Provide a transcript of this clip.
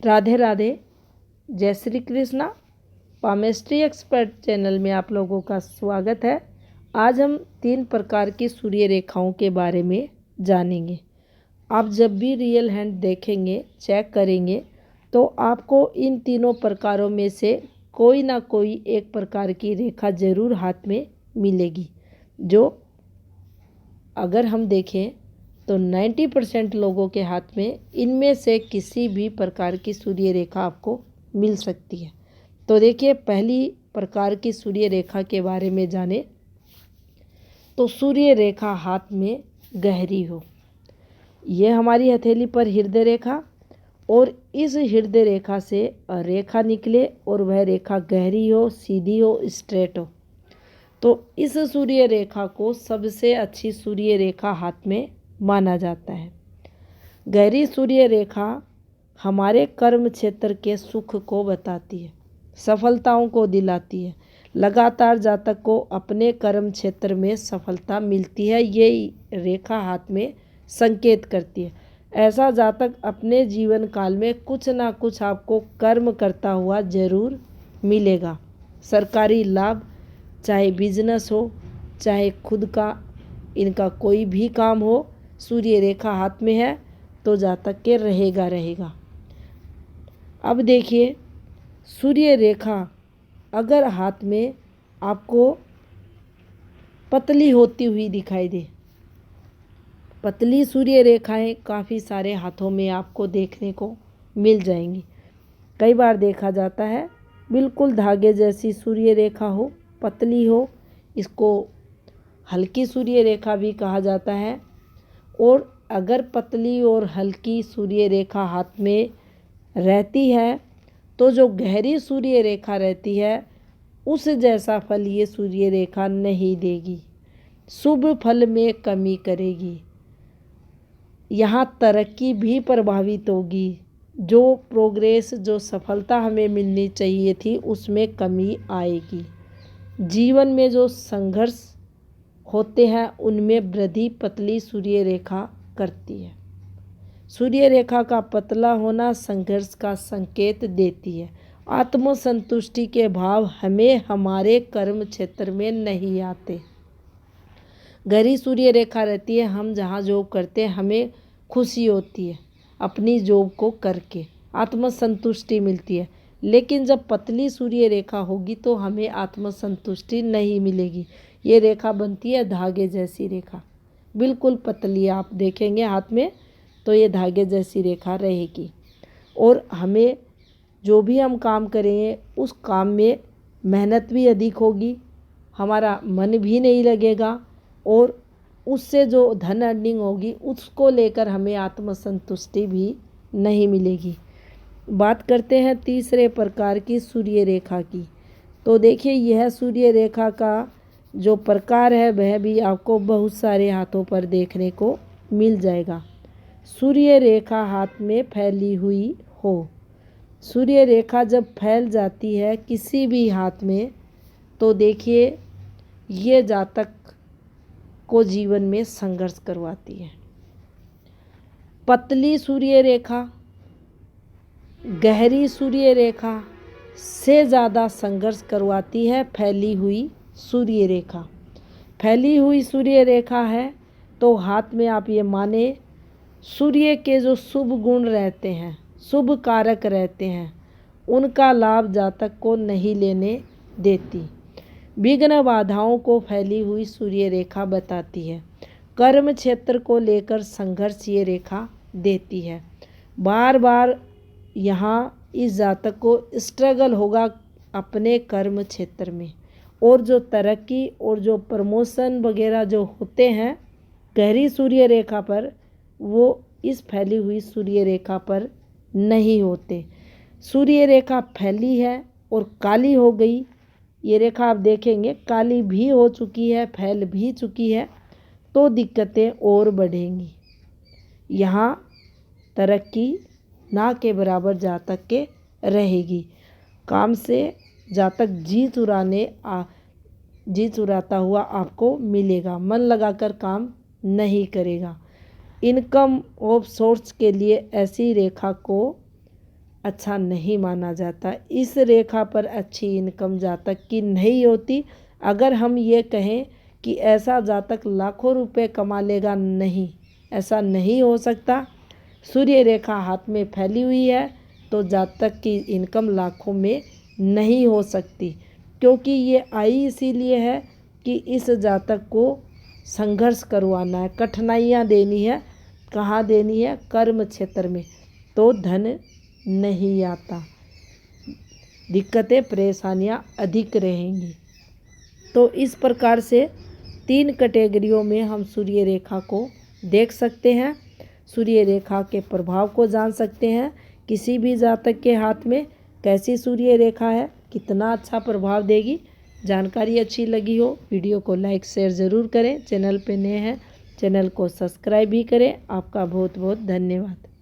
राधे राधे, जय Shri Krishna. Palmistry expert channel में आप लोगों का स्वागत है। आज हम 3 प्रकार की सूर्य रेखाओं के बारे में जानेंगे। आप जब भी रियल हैंड देखेंगे, चेक करेंगे, तो आपको इन तीनों प्रकारों में से कोई ना कोई एक प्रकार की रेखा ज़रूर हाथ में मिलेगी, जो अगर हम देखें तो 90% लोगों के हाथ में इनमें से किसी भी प्रकार की सूर्य रेखा आपको मिल सकती है। तो देखिए, पहली प्रकार की सूर्य रेखा के बारे में जाने तो सूर्य रेखा हाथ में गहरी हो। यह हमारी हथेली पर हृदय रेखा और इस हृदय रेखा से रेखा निकले और वह रेखा गहरी हो, सीधी हो, स्ट्रेट हो, तो इस सूर्य रेखा को सबसे अच्छी सूर्य रेखा हाथ में माना जाता है। गहरी सूर्य रेखा हमारे कर्म क्षेत्र के सुख को बताती है, सफलताओं को दिलाती है। लगातार जातक को अपने कर्म क्षेत्र में सफलता मिलती है, ये रेखा हाथ में संकेत करती है। ऐसा जातक अपने जीवन काल में कुछ ना कुछ आपको कर्म करता हुआ जरूर मिलेगा। सरकारी लाभ, चाहे बिजनेस हो, चाहे खुद का इनका कोई भी काम हो, सूर्य रेखा हाथ में है तो जातक के रहेगा। अब देखिए, सूर्य रेखा अगर हाथ में आपको पतली होती हुई दिखाई दे, पतली सूर्य रेखाएं काफ़ी सारे हाथों में आपको देखने को मिल जाएंगी। कई बार देखा जाता है बिल्कुल धागे जैसी सूर्य रेखा हो, पतली हो, इसको हल्की सूर्य रेखा भी कहा जाता है। और अगर पतली और हल्की सूर्य रेखा हाथ में रहती है तो जो गहरी सूर्य रेखा रहती है उस जैसा फल ये सूर्य रेखा नहीं देगी, शुभ फल में कमी करेगी। यहाँ तरक्की भी प्रभावित होगी, जो प्रोग्रेस, जो सफलता हमें मिलनी चाहिए थी उसमें कमी आएगी। जीवन में जो संघर्ष होते हैं उनमें वृद्धि पतली सूर्य रेखा करती है। सूर्य रेखा का पतला होना संघर्ष का संकेत देती है। आत्मसंतुष्टि के भाव हमें हमारे कर्म क्षेत्र में नहीं आते। गहरी सूर्य रेखा रहती है, हम जहाँ जॉब करते हैं हमें खुशी होती है अपनी जॉब को करके, आत्मसंतुष्टि मिलती है। लेकिन जब पतली सूर्य रेखा होगी तो हमें आत्मसंतुष्टि नहीं मिलेगी। ये रेखा बनती है धागे जैसी रेखा, बिल्कुल पतली, आप देखेंगे हाथ में तो ये धागे जैसी रेखा रहेगी। और हमें जो भी हम काम करेंगे उस काम में मेहनत भी अधिक होगी, हमारा मन भी नहीं लगेगा और उससे जो धन अर्निंग होगी उसको लेकर हमें आत्मसंतुष्टि भी नहीं मिलेगी। बात करते हैं तीसरे प्रकार की सूर्य रेखा की। तो देखिए, यह सूर्य रेखा का जो प्रकार है वह भी आपको बहुत सारे हाथों पर देखने को मिल जाएगा। सूर्य रेखा हाथ में फैली हुई हो। सूर्य रेखा जब फैल जाती है किसी भी हाथ में तो देखिए ये जातक को जीवन में संघर्ष करवाती है। पतली सूर्य रेखा गहरी सूर्य रेखा से ज़्यादा संघर्ष करवाती है फैली हुई सूर्य रेखा। फैली हुई सूर्य रेखा है तो हाथ में आप ये माने सूर्य के जो शुभ गुण रहते हैं, शुभ कारक रहते हैं, उनका लाभ जातक को नहीं लेने देती। विघ्न बाधाओं को फैली हुई सूर्य रेखा बताती है। कर्म क्षेत्र को लेकर संघर्ष ये रेखा देती है। बार बार यहाँ इस जातक को स्ट्रगल होगा अपने कर्म क्षेत्र में, और जो तरक्की और जो प्रमोशन वगैरह जो होते हैं गहरी सूर्य रेखा पर, वो इस फैली हुई सूर्य रेखा पर नहीं होते। सूर्य रेखा फैली है और काली हो गई, ये रेखा आप देखेंगे काली भी हो चुकी है, फैल भी चुकी है, तो दिक्कतें और बढ़ेंगी। यहाँ तरक्की ना के बराबर जातक के रहेगी। काम से जातक जी चुराता हुआ आपको मिलेगा, मन लगाकर काम नहीं करेगा। इनकम ऑफ सोर्स के लिए ऐसी रेखा को अच्छा नहीं माना जाता। इस रेखा पर अच्छी इनकम जातक की नहीं होती। अगर हम ये कहें कि ऐसा जातक लाखों रुपए कमा लेगा, नहीं, ऐसा नहीं हो सकता। सूर्य रेखा हाथ में फैली हुई है तो जातक की इनकम लाखों में नहीं हो सकती, क्योंकि ये आई इसीलिए है कि इस जातक को संघर्ष करवाना है, कठिनाइयाँ देनी है। कहाँ देनी है? कर्म क्षेत्र में, तो धन नहीं आता, दिक्कतें परेशानियाँ अधिक रहेंगी। तो इस प्रकार से 3 कैटेगरियों में हम सूर्य रेखा को देख सकते हैं। सूर्य रेखा के प्रभाव को जान सकते हैं। किसी भी जातक के हाथ में कैसी सूर्य रेखा है, कितना अच्छा प्रभाव देगी। जानकारी अच्छी लगी हो, वीडियो को लाइक शेयर ज़रूर करें। चैनल पे नए हैं, चैनल को सब्सक्राइब भी करें। आपका बहुत बहुत धन्यवाद।